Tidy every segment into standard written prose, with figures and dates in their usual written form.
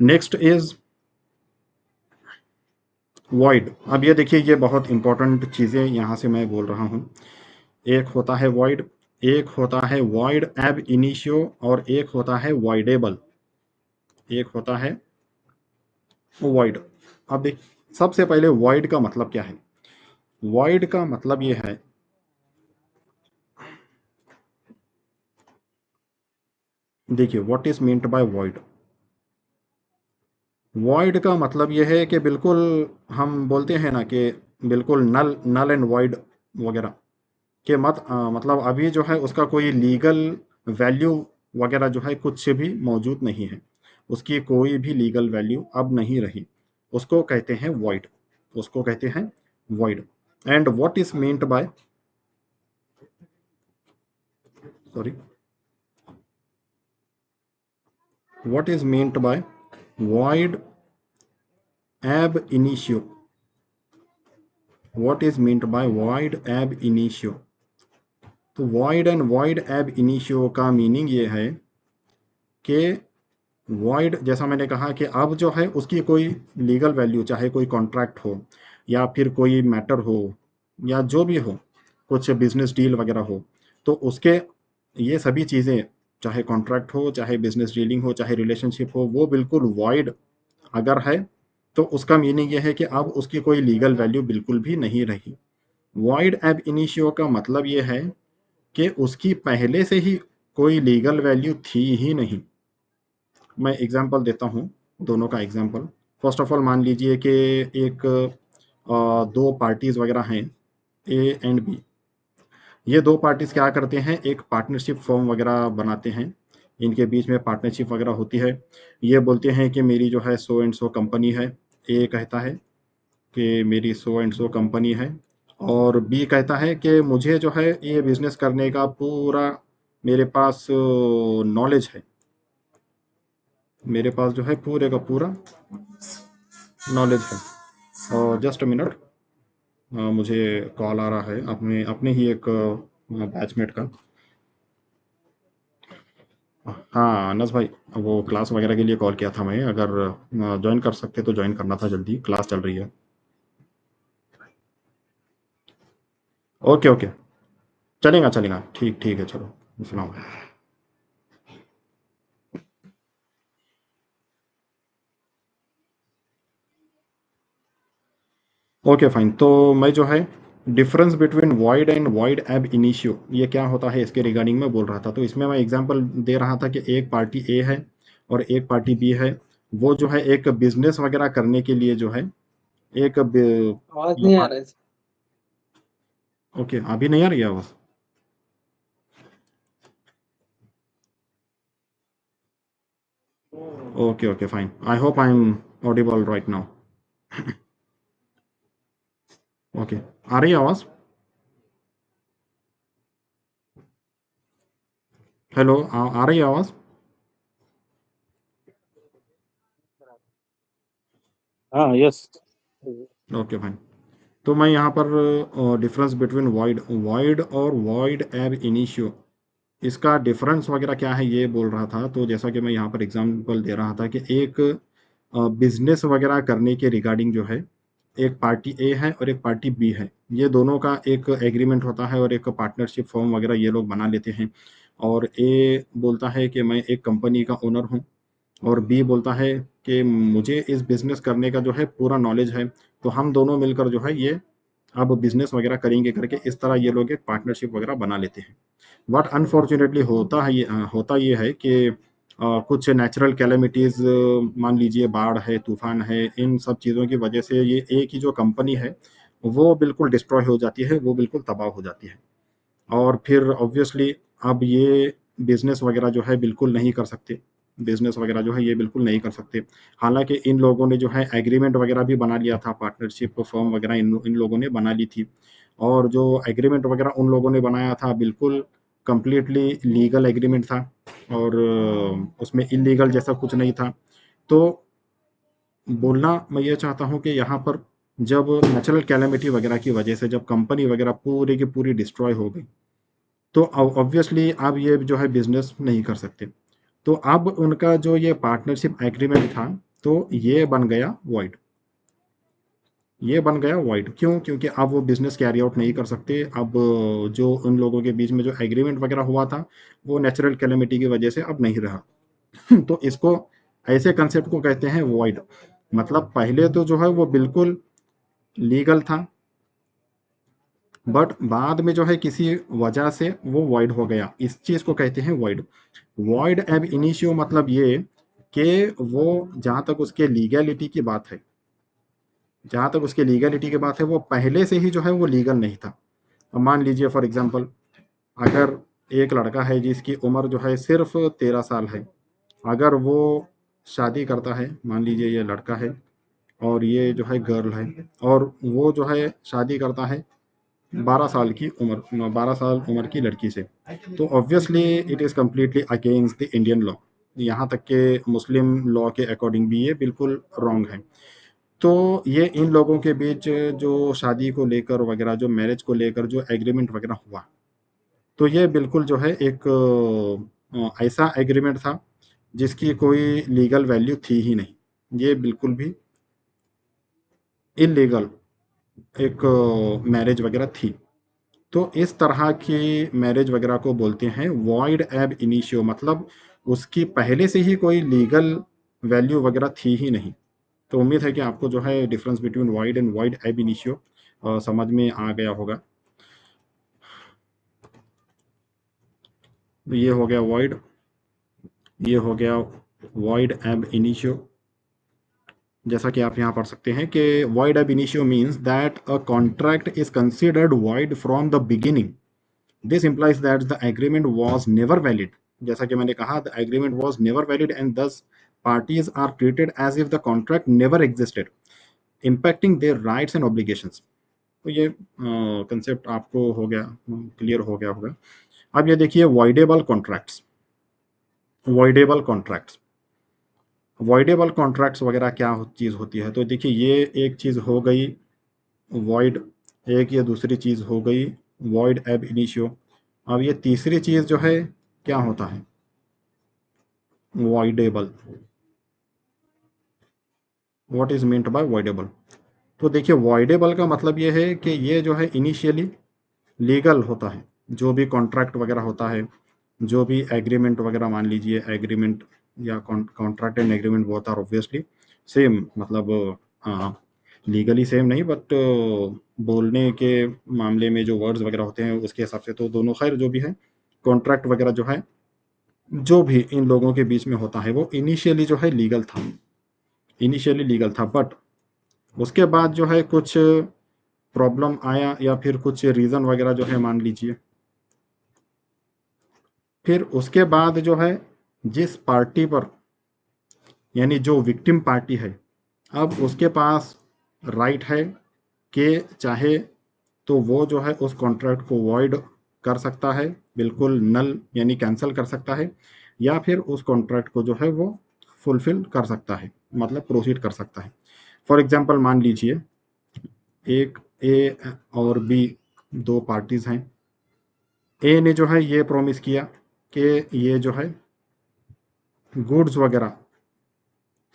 Next is void. अब ये देखिए, ये बहुत इंपॉर्टेंट चीज़ें यहाँ से मैं बोल रहा हूँ। एक होता है वॉइड, एक होता है वॉइड एब इनिशियो, और एक होता है वॉइडेबल, एक होता है वॉइड। अब देख, सबसे पहले वॉइड का मतलब क्या है? वॉइड का मतलब ये है, देखिए what is meant by void. Void का मतलब ये है कि बिल्कुल, हम बोलते हैं ना कि बिल्कुल नल नल एंड वॉइड वगैरह के मतलब अभी जो है उसका कोई लीगल वैल्यू वगैरह जो है कुछ भी मौजूद नहीं है, उसकी कोई भी लीगल वैल्यू अब नहीं रही, उसको कहते हैं वॉइड, उसको कहते हैं void. And what is meant by, sorry, what is meant by void ab initio, what is meant by void ab initio. तो void and void ab initio का मीनिंग ये है कि वॉइड, जैसा मैंने कहा कि अब जो है उसकी कोई लीगल वैल्यू, चाहे कोई कॉन्ट्रैक्ट हो या फिर कोई मैटर हो या जो भी हो, कुछ बिजनेस डील वगैरह हो, तो उसके ये सभी चीज़ें, चाहे कॉन्ट्रैक्ट हो, चाहे बिजनेस डीलिंग हो, चाहे रिलेशनशिप हो, वो बिल्कुल वॉइड अगर है, तो उसका मीनिंग ये है कि अब उसकी कोई लीगल वैल्यू बिल्कुल भी नहीं रही। वॉइड एब इनिशियो का मतलब ये है कि उसकी पहले से ही कोई लीगल वैल्यू थी ही नहीं। मैं एग्जांपल देता हूँ, दोनों का एग्जांपल। फर्स्ट ऑफ ऑल मान लीजिए कि एक दो पार्टीज वगैरह हैं, ए एंड बी। ये दो पार्टीज क्या करते हैं, एक पार्टनरशिप फॉर्म वगैरह बनाते हैं, इनके बीच में पार्टनरशिप वगैरह होती है। ये बोलते हैं कि मेरी जो है सो एंड सो कंपनी है, ए कहता है कि मेरी सो एंड सो कंपनी है, और बी कहता है कि मुझे जो है ये बिजनेस करने का पूरा मेरे पास नॉलेज है, मेरे पास जो है पूरे का पूरा नॉलेज है। और जस्ट अ मिनट, मुझे कॉल आ रहा है अपने अपने ही एक बैचमेट का। हाँ अनस भाई, वो क्लास वगैरह के लिए कॉल किया था मैं, अगर ज्वाइन कर सकते तो ज्वाइन करना था, जल्दी क्लास चल रही है। ओके ओके, चलेगा चलेगा, ठीक ठीक है, चलो सुनाओ। ओके फाइन, तो मैं जो है difference between void and void ab initio ये क्या होता है इसके रिगार्डिंग में बोल रहा था। तो इसमें मैं एग्जांपल दे रहा था कि एक पार्टी ए है और एक पार्टी बी है, वो जो है एक बिजनेस वगैरह करने के लिए जो है एक आवाज नहीं आ रहा है। ओके, अभी नहीं आ रही है आवाज? Okay okay fine, I hope I am audible right now. Okay, आ रही है आवाज? हेलो, आ रही है आवाज? हाँ, यस। ओके फाइन, तो मैं यहाँ पर डिफरेंस बिटवीन वॉइड वॉइड और वॉइड एब इनिशियो, इसका डिफरेंस वगैरह क्या है ये बोल रहा था। तो जैसा कि मैं यहाँ पर एग्जांपल दे रहा था कि एक बिजनेस वगैरह करने के रिगार्डिंग जो है, एक पार्टी ए है और एक पार्टी बी है, ये दोनों का एक एग्रीमेंट होता है और एक पार्टनरशिप फॉर्म वगैरह ये लोग बना लेते हैं। और ए बोलता है कि मैं एक कंपनी का ओनर हूँ, और बी बोलता है कि मुझे इस बिजनेस करने का जो है पूरा नॉलेज है, तो हम दोनों मिलकर जो है ये अब बिजनेस वगैरह करेंगे करके, इस तरह ये लोग एक पार्टनरशिप वगैरह बना लेते हैं। बट अनफॉर्चुनेटली होता ये है कि कुछ नेचुरल कैलेमिटीज, मान लीजिए बाढ़ है, तूफान है, इन सब चीज़ों की वजह से ये एक ही जो कंपनी है वो बिल्कुल डिस्ट्रॉय हो जाती है, वो बिल्कुल तबाह हो जाती है। और फिर ऑब्वियसली अब ये बिजनेस वगैरह जो है बिल्कुल नहीं कर सकते, बिजनेस वगैरह जो है ये बिल्कुल नहीं कर सकते। हालांकि इन लोगों ने जो है एग्रीमेंट वगैरह भी बना लिया था, पार्टनरशिप फॉर्म वगैरह इन लोगों ने बना ली थी, और जो एग्रीमेंट वगैरह उन लोगों ने बनाया था बिल्कुल कंप्लीटली लीगल एग्रीमेंट था, और उसमें इलीगल जैसा कुछ नहीं था। तो बोलना मैं ये चाहता हूँ कि यहाँ पर जब नेचुरल कैलेमिटी वगैरह की वजह से जब कंपनी वगैरह पूरी की पूरी डिस्ट्रॉय हो गई, तो ऑब्वियसली अब ये जो है बिजनेस नहीं कर सकते। तो अब उनका जो ये पार्टनरशिप एग्रीमेंट था, तो ये बन गया वॉइड। ये बन गया वॉइड क्यों? क्योंकि अब वो बिजनेस कैरी आउट नहीं कर सकते। अब जो उन लोगों के बीच में जो एग्रीमेंट वगैरह हुआ था वो नेचुरल कैलेमिटी की वजह से अब नहीं रहा। तो इसको, ऐसे कंसेप्ट को कहते हैं वॉइड। मतलब पहले तो जो है वो बिल्कुल लीगल था, बट बाद में जो है किसी वजह से वो वॉइड हो गया। इस चीज को कहते हैं वॉइड। वॉइड एब इनिशियो मतलब ये कि वो, जहां तक उसके लीगैलिटी की बात है, जहां तक उसके लीगैलिटी की बात है, वो पहले से ही जो है वो लीगल नहीं था। अब मान लीजिए फॉर एग्जांपल, अगर एक लड़का है जिसकी उम्र जो है सिर्फ 13 साल है, अगर वो शादी करता है, मान लीजिए ये लड़का है और ये जो है गर्ल है, और वो जो है शादी करता है 12 साल की उम्र, 12 साल उम्र की लड़की से, तो obviously it is completely against the Indian law. यहाँ तक के मुस्लिम लॉ के अकॉर्डिंग भी ये बिल्कुल रॉन्ग है। तो ये इन लोगों के बीच जो शादी को लेकर वगैरह, जो मैरिज को लेकर जो एग्रीमेंट वगैरह हुआ, तो ये बिल्कुल जो है एक ऐसा एग्रीमेंट था जिसकी कोई लीगल वैल्यू थी ही नहीं। ये बिल्कुल भी इलीगल एक मैरिज वगैरह थी। तो इस तरह की मैरिज वगैरह को बोलते हैं वॉइड एब इनिशियो। मतलब उसकी पहले से ही कोई लीगल वैल्यू वगैरह थी ही नहीं। तो उम्मीद है कि आपको जो है difference between void and void ab initio समझ में आ गया होगा। तो ये हो गया वॉइड, ये हो गया वॉइड एब इनिशियो। जैसा कि आप यहाँ पढ़ सकते हैं कि void ab initio means that a contract is considered void from the beginning. This implies that the agreement was never valid। जैसा कि मैंने कहा, the agreement was never valid and thus parties are treated as if the contract never existed, impacting their rights and obligations। तो ये concept आपको हो गया, clear हो गया होगा। अब ये देखिए voidable contracts. Voidable contracts, voidable contracts वगैरह क्या चीज़ होती है? तो देखिए ये एक चीज़ हो गई वॉइड, एक ये दूसरी चीज़ हो गई वॉइड एब इनिशियो। अब ये तीसरी चीज़ जो है क्या होता है? Voidable. What is meant by voidable? तो देखिए वॉइडेबल का मतलब ये है कि ये जो है इनिशियली लीगल होता है। जो भी कॉन्ट्रैक्ट वगैरह होता है, जो भी एग्रीमेंट वगैरह, मान लीजिए एग्रीमेंट या कॉन्ट्रैक्ट एंड एग्रीमेंट बहुत आर ऑब्वियसली सेम, मतलब लीगली सेम नहीं, बट बोलने के मामले में जो वर्ड्स वगैरह होते हैं उसके हिसाब से तो दोनों, खैर जो भी है, कॉन्ट्रैक्ट वगैरह जो है, जो भी इन लोगों के बीच में होता है वो इनिशियली जो है लीगल था। इनिशियली लीगल था, बट उसके बाद जो है कुछ प्रॉब्लम आया या फिर कुछ रीज़न वगैरह जो है मान लीजिए, फिर उसके बाद जो है जिस पार्टी पर, यानी जो विक्टिम पार्टी है, अब उसके पास राइट है कि चाहे तो वो जो है उस कॉन्ट्रैक्ट को वॉइड कर सकता है, बिल्कुल नल यानी कैंसिल कर सकता है, या फिर उस कॉन्ट्रैक्ट को जो है वो फुलफिल कर सकता है, मतलब प्रोसीड कर सकता है। फॉर एग्जांपल मान लीजिए एक ए और बी, दो पार्टीज हैं। ए ने जो है ये प्रॉमिस किया कि ये जो है गुड्स वगैरह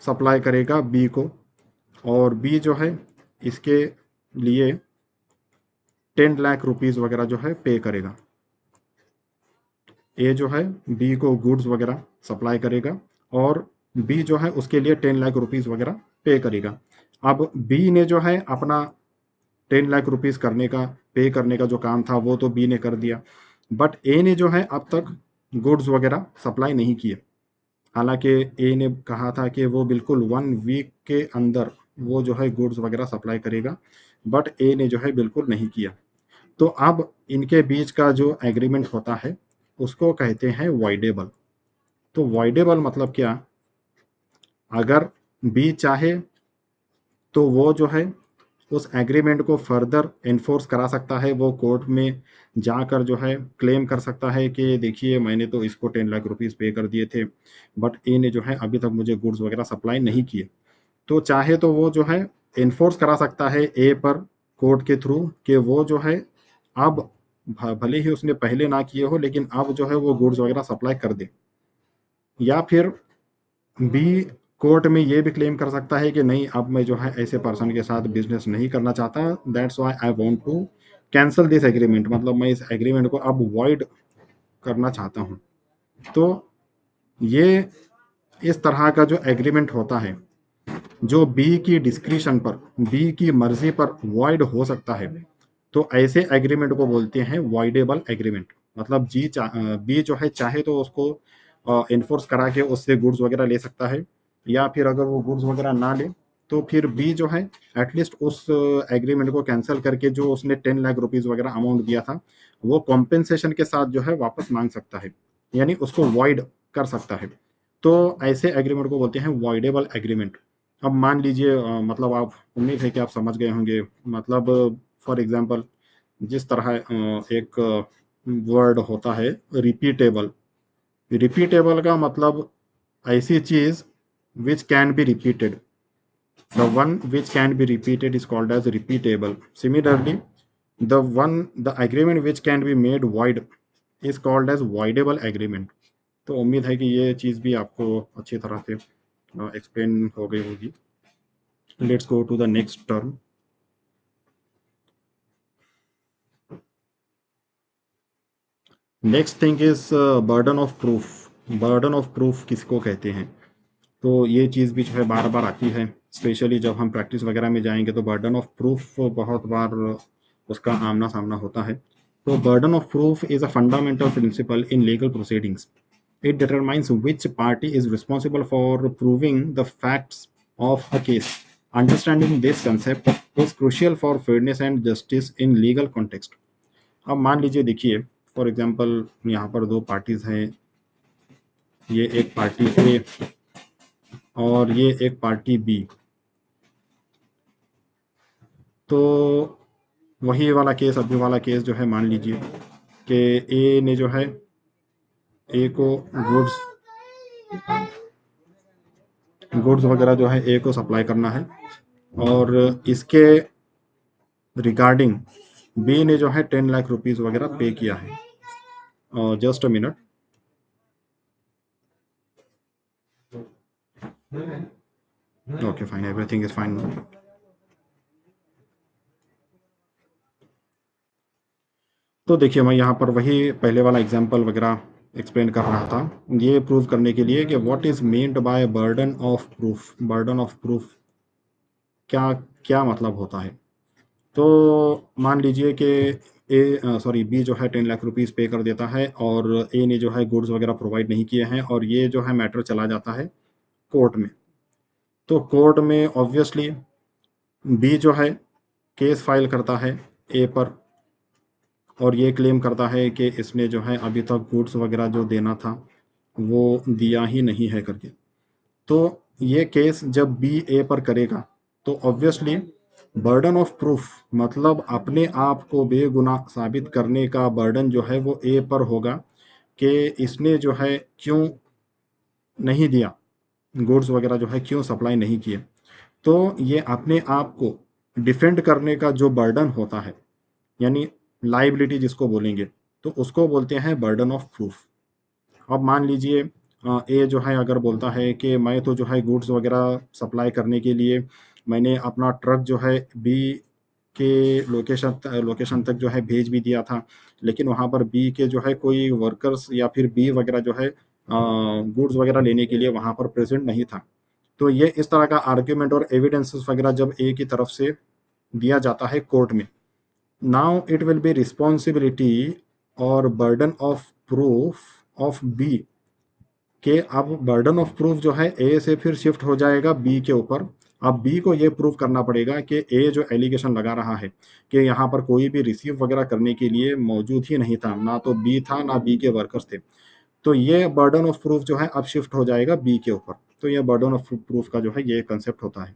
सप्लाई करेगा बी को, और बी जो है इसके लिए 10 लाख रुपीज़ वगैरह जो है पे करेगा। ए जो है बी को गुड्स वगैरह सप्लाई करेगा, और बी जो है उसके लिए 10 लाख रुपीज़ वगैरह पे करेगा। अब बी ने जो है अपना 10 लाख रुपीज़ करने का, पे करने का जो काम था वो तो बी ने कर दिया, बट ए ने जो है अब तक गुड्स वगैरह सप्लाई नहीं किए। हालांकि ए ने कहा था कि वो बिल्कुल 1 वीक के अंदर वो जो है गुड्स वगैरह सप्लाई करेगा, बट ए ने जो है बिल्कुल नहीं किया। तो अब इनके बीच का जो एग्रीमेंट होता है उसको कहते हैं वॉइडेबल। तो वॉइडेबल मतलब क्या? अगर बी चाहे तो वो जो है उस एग्रीमेंट को फर्दर एनफोर्स करा सकता है। वो कोर्ट में जाकर जो है क्लेम कर सकता है कि देखिए मैंने तो इसको 10 लाख रुपीज़ पे कर दिए थे, बट ए ने जो है अभी तक मुझे गुड्स वगैरह सप्लाई नहीं किए। तो चाहे तो वो जो है एनफोर्स करा सकता है ए पर कोर्ट के थ्रू कि वो जो है अब भले ही उसने पहले ना किए हो लेकिन अब जो है वो गुड्स वगैरह सप्लाई कर दे। या फिर बी कोर्ट में ये भी क्लेम कर सकता है कि नहीं, अब मैं जो है ऐसे पर्सन के साथ बिजनेस नहीं करना चाहता, that's why I want to cancel this agreement, मतलब मैं इस एग्रीमेंट को अब वॉइड करना चाहता हूँ। तो ये इस तरह का जो एग्रीमेंट होता है, जो बी की डिस्क्रिशन पर, बी की मर्जी पर वॉइड हो सकता है, तो ऐसे एग्रीमेंट को बोलते हैं वॉइडेबल एग्रीमेंट। मतलब बी जो है चाहे तो उसको इन्फोर्स करा के उससे गुड्स वगैरह ले सकता है, या फिर अगर वो गुड्स वगैरह ना ले तो फिर बी जो है एटलीस्ट उस एग्रीमेंट को कैंसिल करके जो उसने 10 लाख रुपीज वगैरह अमाउंट दिया था, वो कॉम्पेंसेशन के साथ जो है वापस मांग सकता है, यानी उसको वॉइड कर सकता है। तो ऐसे एग्रीमेंट को बोलते हैं वॉइडेबल एग्रीमेंट। अब मान लीजिए मतलब आप, उम्मीद है कि आप समझ गए होंगे, मतलब फॉर एग्जांपल जिस तरह एक वर्ड होता है रिपीटेबल। रिपीटेबल का मतलब ऐसी चीज which can be repeated, the one which can be repeated is called as repeatable. Similarly the agreement which can be made void is called as voidable agreement. तो उम्मीद है कि ये चीज भी आपको अच्छी तरह से एक्सप्लेन हो गई होगी। Let's go to the next term. Next thing is burden of proof. Burden of proof किसको कहते हैं? तो ये चीज़ भी जो है बार बार आती है, स्पेशली जब हम प्रैक्टिस वगैरह में जाएंगे तो बर्डन ऑफ प्रूफ बहुत बार उसका आमना सामना होता है। तो burden of proof is a fundamental principle in legal proceedings. It determines which party is responsible for proving the facts of a case. Understanding this concept is crucial for fairness and justice in legal context. अब मान लीजिए, देखिए for example यहाँ पर दो parties हैं, ये एक पार्टी ए और ये एक पार्टी बी। तो वही वाला केस, अभी वाला केस जो है, मान लीजिए कि ए ने जो है ए को गुड्स गुड्स वगैरह जो है ए को सप्लाई करना है, और इसके रिगार्डिंग बी ने जो है 10 लाख रुपीज वगैरह पे किया है। Just a minute. Okay fine, everything is fine. तो देखिए मैं यहाँ पर वही पहले वाला एग्जांपल वगैरह एक्सप्लेन कर रहा था, ये प्रूव करने के लिए कि what is meant bye burden of proof. Burden of proof क्या क्या मतलब होता है? तो मान लीजिए कि बी जो है 10 लाख रुपीज पे कर देता है, और ए ने जो है गुड्स वगैरह प्रोवाइड नहीं किए हैं, और ये जो है मैटर चला जाता है कोर्ट में। तो कोर्ट में ऑब्वियसली बी जो है केस फाइल करता है ए पर, और ये क्लेम करता है कि इसने जो है अभी तक गुड्स वगैरह जो देना था वो दिया ही नहीं है करके। तो ये केस जब बी ए पर करेगा, तो ऑब्वियसली बर्डन ऑफ प्रूफ, मतलब अपने आप को बेगुनाह साबित करने का बर्डन जो है वो ए पर होगा, कि इसने जो है क्यों नहीं दिया, गुड्स वगैरह जो है क्यों सप्लाई नहीं किए। तो ये अपने आप को डिफेंड करने का जो बर्डन होता है, यानी लाइबिलिटी जिसको बोलेंगे, तो उसको बोलते हैं बर्डन ऑफ प्रूफ। अब मान लीजिए ए जो है अगर बोलता है कि मैं तो जो है गुड्स वगैरह सप्लाई करने के लिए मैंने अपना ट्रक जो है बी के लोकेशन तक जो है भेज भी दिया था, लेकिन वहाँ पर बी के जो है कोई वर्कर्स या फिर बी वगैरह जो है गुड्स वगैरह लेने के लिए वहाँ पर प्रेजेंट नहीं था। तो ये इस तरह का आर्ग्यूमेंट और एविडेंसेस वगैरह जब ए की तरफ से दिया जाता है कोर्ट में, now it will be responsibility और burden of proof of B, कि अब बर्डन ऑफ प्रूफ जो है ए से फिर शिफ्ट हो जाएगा बी के ऊपर। अब बी को ये प्रूव करना पड़ेगा कि ए जो एलिगेशन लगा रहा है कि यहाँ पर कोई भी रिसीव वगैरह करने के लिए मौजूद ही नहीं था, ना तो बी था ना बी के वर्कर्स थे, तो ये बर्डन ऑफ प्रूफ जो है अब शिफ्ट हो जाएगा बी के ऊपर। तो ये बर्डन ऑफ प्रूफ का जो है ये कंसेप्ट होता है।